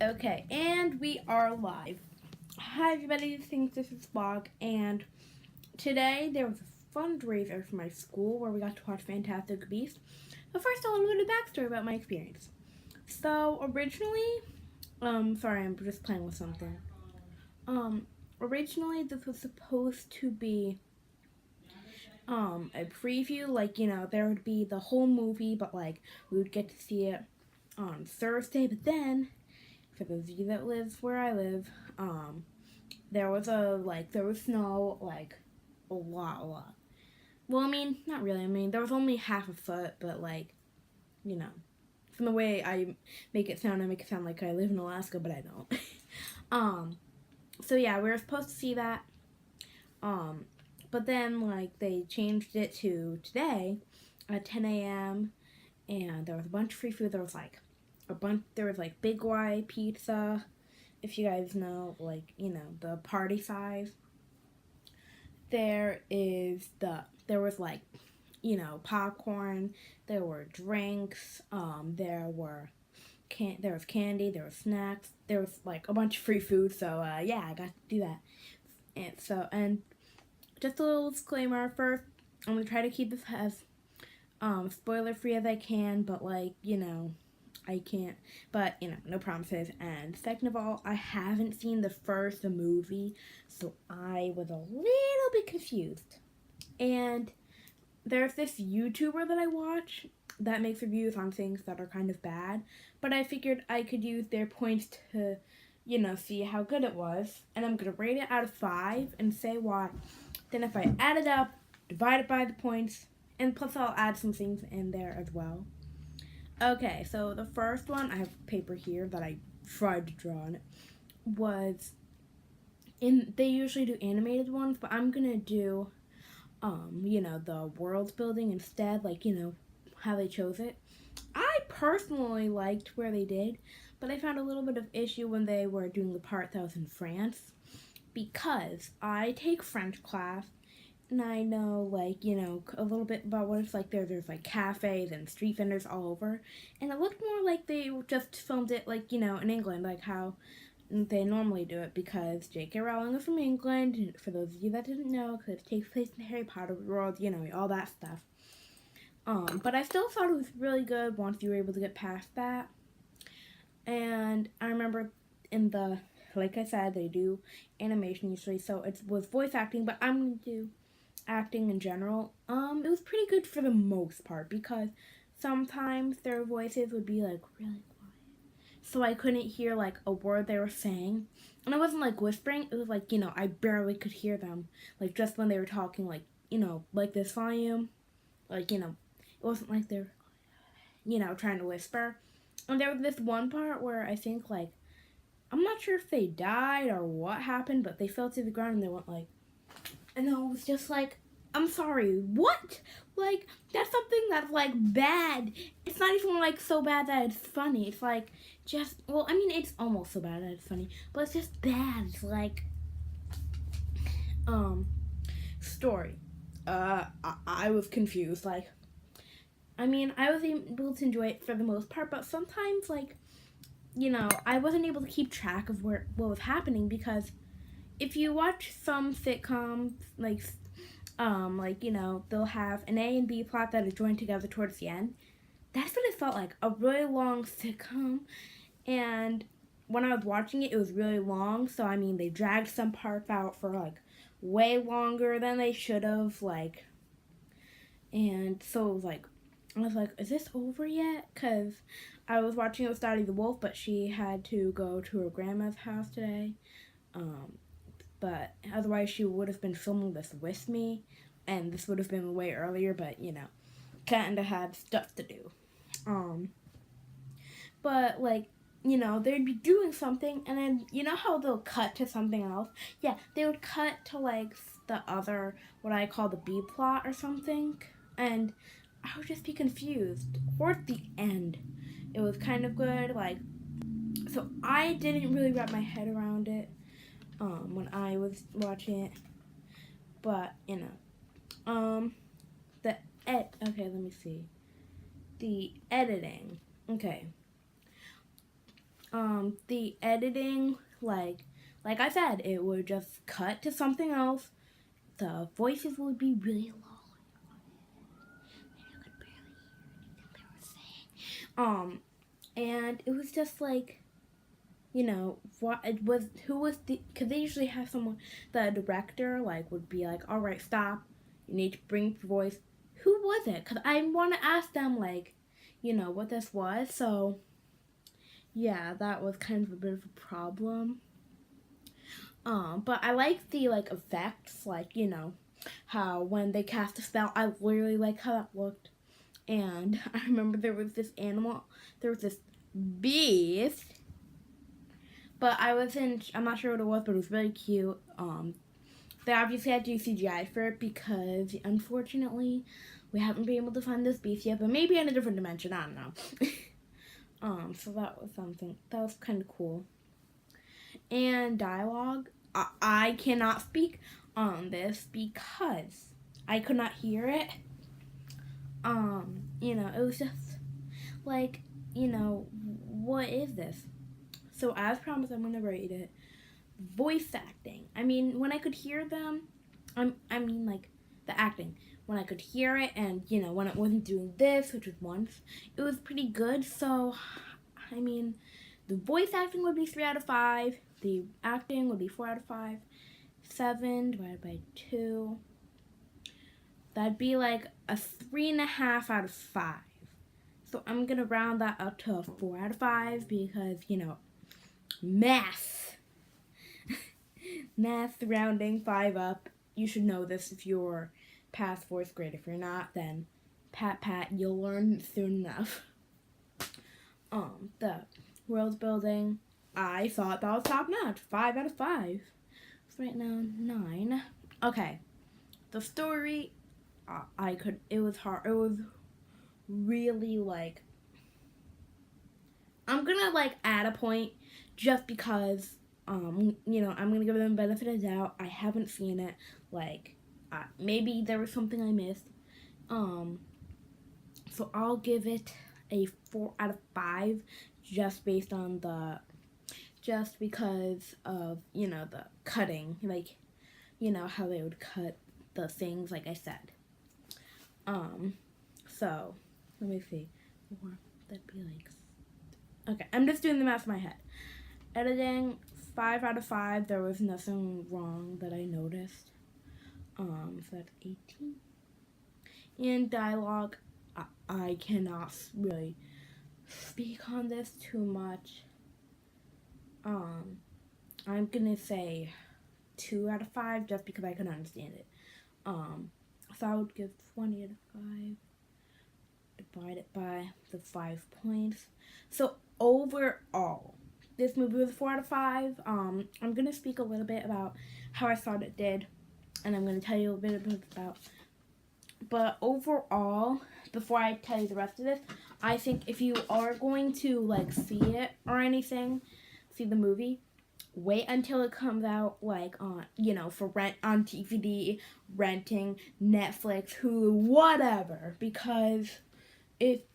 Okay, and we are live. Hi everybody, this is Vlog, and today there was a fundraiser for my school where we got to watch Fantastic Beasts. But first, a little bit of backstory about my experience. So originally, sorry, I'm just playing with something. Originally this was supposed to be a preview, like there would be the whole movie, but like we would get to see it on Thursday. But then, for those of you that live where I live, there was snow, like a lot. Well, I mean, not really. I mean, there was only half a foot, but like, you know, from the way I make it sound like I live in Alaska, but I don't. So yeah, we were supposed to see that. But then like they changed it to today at 10 a.m. and there was a bunch of free food. There was like Big Y pizza, if you guys know, like, the party size. There was like, popcorn, there were drinks, there was candy, there was snacks, there was like a bunch of free food, so yeah, I got to do that. And just a little disclaimer first, I'm gonna try to keep this as spoiler free as I can, but like, I can't, but no promises. And second of all, I haven't seen the movie, so I was a little bit confused. And there's this YouTuber that I watch that makes reviews on things that are kind of bad, but I figured I could use their points to, see how good it was. And I'm gonna rate it out of 5 and say why. Then if I add it up, divide it by the points, and plus I'll add some things in there as well. Okay, so the first one, I have paper here that I tried to draw on it, they usually do animated ones, but I'm gonna do, the world building instead, like, how they chose it. I personally liked where they did, but I found a little bit of issue when they were doing the part that was in France, because I take French class, and I know, like, a little bit about what it's like there. There's, like, cafes and street vendors all over. And it looked more like they just filmed it, like, in England, like how they normally do it, because J.K. Rowling is from England, for those of you that didn't know, because it takes place in the Harry Potter world, all that stuff. But I still thought it was really good once you were able to get past that. And I remember like I said, they do animation usually, so it was voice acting, but I'm going to do acting in general. It was pretty good for the most part, because sometimes their voices would be like really quiet, so I couldn't hear like a word they were saying. And it wasn't like whispering, it was like, I barely could hear them, like just when they were talking, like, like this volume, like, it wasn't like they're, trying to whisper. And there was this one part where I think, like, I'm not sure if they died or what happened, but they fell to the ground and they went like, and it was just like, I'm sorry, what? Like, that's something that's like bad. It's not even like so bad that it's funny. It's like well, I mean, it's almost so bad that it's funny, but it's just bad. It's like, story. I was confused. Like, I mean, I was able to enjoy it for the most part, but sometimes, like, I wasn't able to keep track of what was happening, because if you watch some sitcoms, they'll have an A and B plot that are joined together towards the end. That's what it felt like, a really long sitcom. And when I was watching it, it was really long. So, I mean, they dragged some parts out for, like, way longer than they should have, like. And so it was like, I was like, is this over yet? Because I was watching it with Dottie the Wolf, but she had to go to her grandma's house today. But otherwise she would have been filming this with me, and this would have been way earlier, but, kind of had stuff to do. But, like, they'd be doing something, and then, how they'll cut to something else? Yeah, they would cut to, like, the other, what I call the B plot or something, and I would just be confused. Or at the end, it was kind of good, like, so I didn't really wrap my head around it, when I was watching it, but, okay, let me see, the editing, okay, The editing, like I said, it would just cut to something else. The voices would be really low. I could barely hear anything they were saying. And it was just like, what it was, who was the, because they usually have someone, the director, like, would be like, all right, stop, you need to bring your voice. Who was it? Because I want to ask them, like, what this was. So, yeah, that was kind of a bit of a problem. But I like the, like, effects, like, how when they cast a spell, I really like how that looked. And I remember there was this beast, but I'm not sure what it was, but it was really cute. They obviously had to do CGI for it because, unfortunately, we haven't been able to find this beast yet, but maybe in a different dimension, I don't know. So that was something, that was kind of cool. And dialogue, I cannot speak on this because I could not hear it. It was just like, what is this? So as promised, I'm gonna rate it. Voice acting. I mean, when I could hear them, like the acting. When I could hear it, and when it wasn't doing this, which was once, it was pretty good. So, I mean, the voice acting would be 3 out of 5. The acting would be 4 out of 5. 7 divided by 2. That'd be like a 3.5 out of 5. So I'm gonna round that up to a 4 out of 5 because, math. Math rounding 5 up. You should know this if you're past 4th grade. If you're not, then pat, you'll learn soon enough. The world building, I thought that was top notch. 5 out of 5. So right now, 9. Okay. The story, it was hard. It was really, like, I'm gonna, like, add a point just because, I'm gonna give them the benefit of the doubt. I haven't seen it. Like, maybe there was something I missed. So I'll give it a 4 out of 5 just based on just because of, the cutting, like, how they would cut the things, like I said. So, let me see. That'd be like, okay, I'm just doing the math in my head. Editing, 5 out of 5. There was nothing wrong that I noticed. So that's 18. In dialogue, I cannot really speak on this too much. I'm gonna say 2 out of 5 just because I couldn't understand it. So I would give 20 out of 5. Divide it by the 5 points. So overall, this movie was 4 out of 5. I'm going to speak a little bit about how I thought it did, and I'm going to tell you a bit about, but overall, before I tell you the rest of this, I think if you are going to, like, see it or anything, see the movie, wait until it comes out, like, on, for rent on DVD, renting, Netflix, Hulu, whatever, because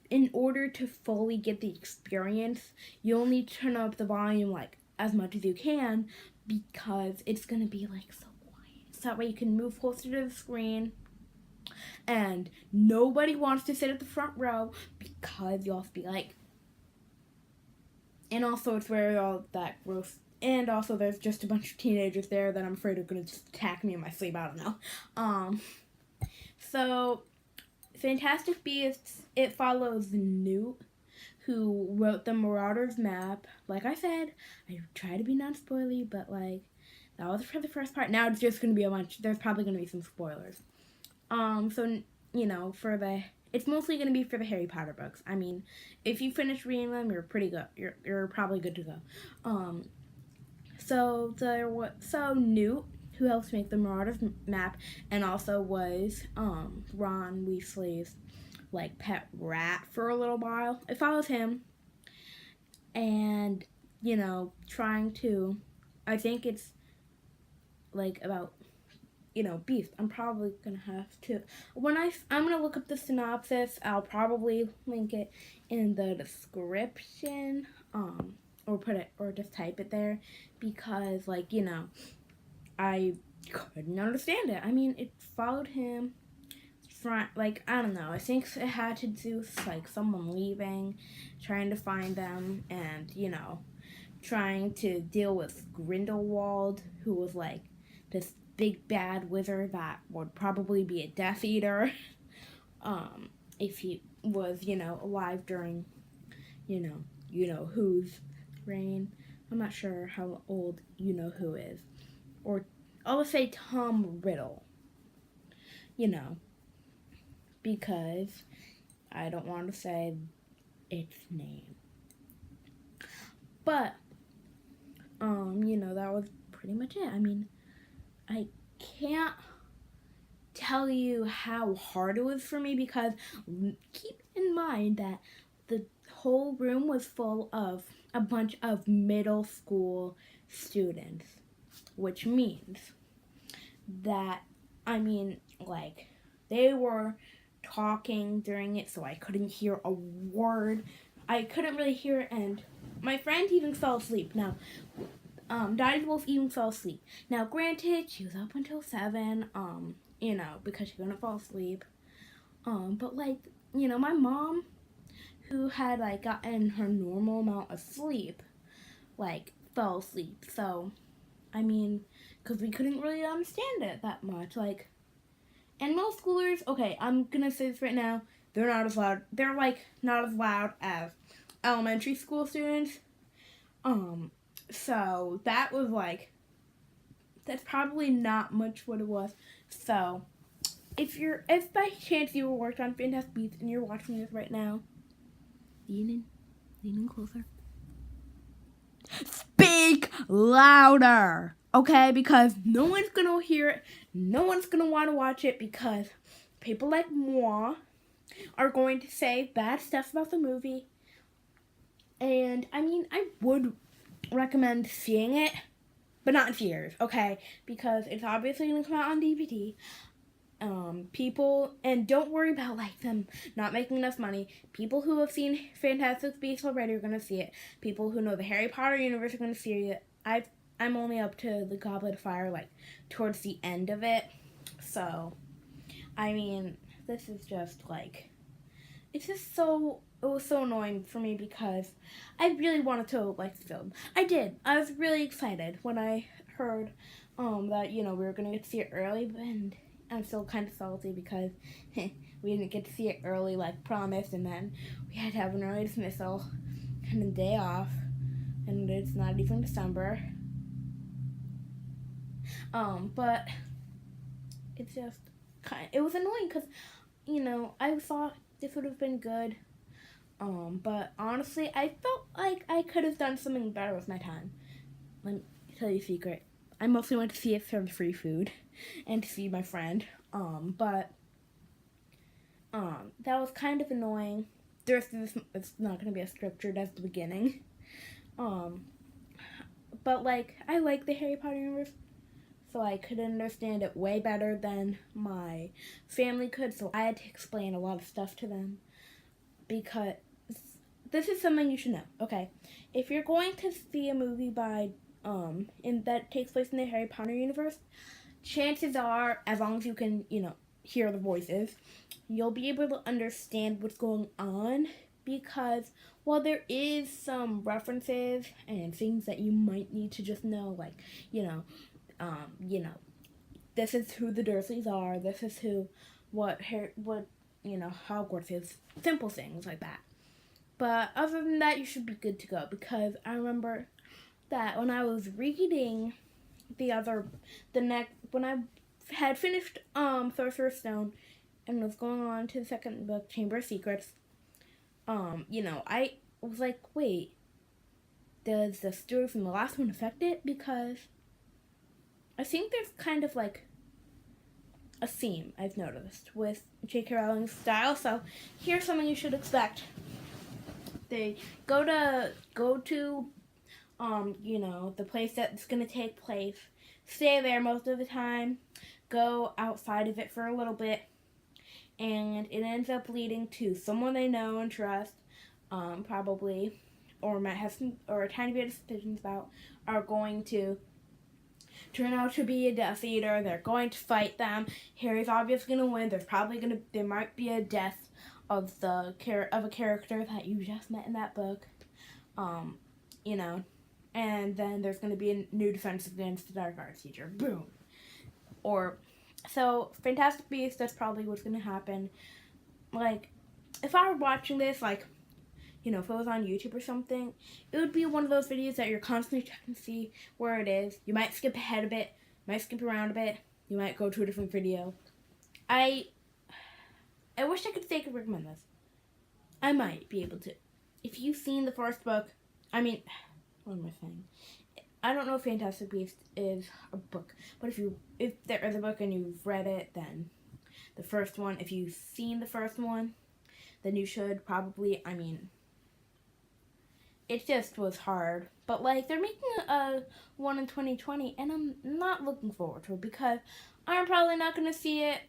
in order to fully get the experience, you'll need to turn up the volume, like, as much as you can, because it's gonna be, like, so quiet. So that way you can move closer to the screen, and nobody wants to sit at the front row because you'll have to be like, and also it's where all that gross, and also there's just a bunch of teenagers there that I'm afraid are gonna just attack me in my sleep. I don't know. So Fantastic Beasts, it follows Newt, who wrote the Marauders map. Like I said, I try to be non-spoily, but, like, that was for the first part. Now it's just going to be there's probably going to be some spoilers. So, it's mostly going to be for the Harry Potter books. I mean, if you finish reading them, you're pretty good. You're probably good to go. So Newt, who helps make the Marauders map, and also was Ron Weasley's, like, pet rat for a little while. It follows him, and trying to, I think it's like about Beast. I'm probably gonna have to I'm gonna look up the synopsis. I'll probably link it in the description. or put it or just type it there because like, you know, I couldn't understand it. I mean, it followed him front, like, I don't know. I think it had to do with like someone leaving, trying to find them, and you know, trying to deal with Grindelwald, who was like this big bad wizard that would probably be a Death Eater, if he was, you know, alive during, you know who's reign. I'm not sure how old you know who is, or I'll say Tom Riddle, you know, because I don't want to say its name. But you know, that was pretty much it. I mean, I can't tell you how hard it was for me because keep in mind that the whole room was full of a bunch of middle school students, which means that, I mean, like, they were talking during it, so I couldn't hear a word. I couldn't really hear it, and my friend even fell asleep. Now, Daddy Wolf even fell asleep. Now, granted, she was up until 7, you know, because she couldn't fall asleep. But like, you know, my mom, who had like gotten her normal amount of sleep, like, fell asleep. So, I mean, because we couldn't really understand it that much. Like, and middle schoolers, okay, I'm gonna say this right now, they're not as loud. They're like not as loud as elementary school students. So that was like, that's probably not much what it was. So if by chance you were worked on Fantastic Beasts and you're watching this right now, lean in closer. Speak louder, okay? Because no one's gonna hear it. No one's gonna want to watch it because people like moi are going to say bad stuff about the movie. And I mean, I would recommend seeing it, but not in theaters, okay? Because it's obviously gonna come out on DVD. People, and don't worry about like them not making enough money. People who have seen Fantastic Beasts already are gonna see it. People who know the Harry Potter universe are gonna see it. I'm only up to the Goblet of Fire, like towards the end of it. So, I mean, this is just like, it's just so, it was so annoying for me because I really wanted to like the film. I did. I was really excited when I heard that, you know, we were gonna get to see it early, and I'm still kind of salty because we didn't get to see it early like promised, and then we had to have an early dismissal and a day off, and it's not even December. But it's just it was annoying because, you know, I thought this would have been good. But honestly, I felt like I could have done something better with my time. Let me tell you a secret. I mostly went to see it for the free food and to see my friend. But that was kind of annoying. The rest of this is not going to be as structured as the beginning. But like, I like the Harry Potter universe, so I could understand it way better than my family could. So I had to explain a lot of stuff to them because this is something you should know. Okay, if you're going to see a movie by and that takes place in the Harry Potter universe, chances are, as long as you can, you know, hear the voices, you'll be able to understand what's going on. Because while there is some references and things that you might need to just know, like, you know, this is who the Dursleys are. This is what you know, Hogwarts is. Simple things like that. But other than that, you should be good to go. Because I remember that when I was reading when I had finished Sorcerer's Stone and was going on to the second book, Chamber of Secrets, you know, I was like, wait, does the story from the last one affect it? Because I think there's kind of like a theme I've noticed with J.K. Rowling's style. So here's something you should expect. They go to you know, the place that's gonna take place, stay there most of the time, go outside of it for a little bit, and it ends up leading to someone they know and trust, probably, or might have some or a tiny bit of suspicions about are going to turn out to be a Death Eater. They're going to fight them. Harry's obviously going to win. There might be a death of a character that you just met in that book. You know, and then there's going to be a new defense against the Dark Arts teacher. Boom. So Fantastic Beasts, that's probably what's going to happen. Like, if I were watching this, like, you know, if it was on YouTube or something, it would be one of those videos that you're constantly checking to see where it is. You might skip ahead a bit, you might skip around a bit, you might go to a different video. I wish I could say I could recommend this. I might be able to. If you've seen the first book, I mean, what am I saying? I don't know if Fantastic Beasts is a book, but if there is a book and you've read it, then the first one, if you've seen the first one, then you should probably, I mean, it just was hard. But, like, they're making a one in 2020, and I'm not looking forward to it because I'm probably not going to see it.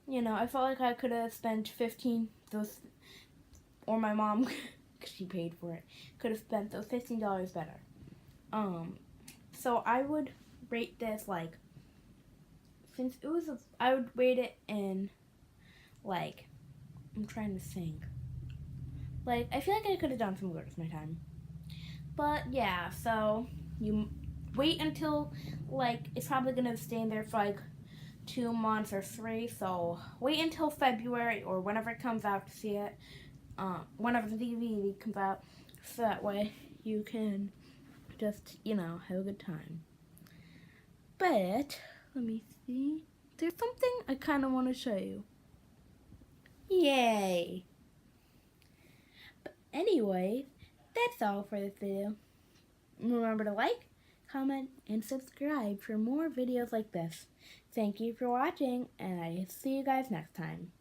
You know, I felt like I could have spent or my mom, because she paid for it, could have spent those $15 better. So I would rate this, like, I would rate it in, like, I'm trying to think. Like, I feel like I could have done some good with my time. But, yeah, so you wait until, like, it's probably going to stay in there for, like, 2 months or 3. So wait until February or whenever it comes out to see it. Whenever the DVD comes out. So that way you can just, you know, have a good time. But, let me see. There's something I kind of want to show you. Yay! But anyway, that's all for this video. Remember to like, comment, and subscribe for more videos like this. Thank you for watching, and I see you guys next time.